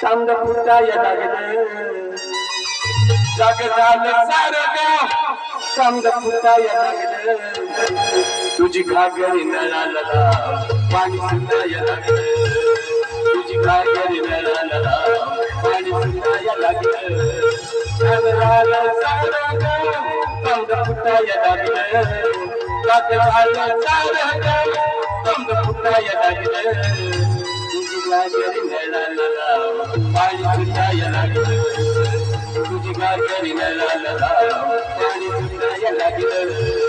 समद फुटायला लागलं जग झालं सारं गाव समद फुटायला लागलं तुझी घागरी नळाला पाणी सुटायला लागलं तुझी घागरी नळाला पाणी सुटायला लागलं जग झालं सारं गाव समद फुटायला लागलं जग झालं सारं गाव समद फुटायला लागलं तुझी घागरी नळाला पाणी सुटायला लागलं तुझी घागरी नळाला पाणी सुटायला लागलं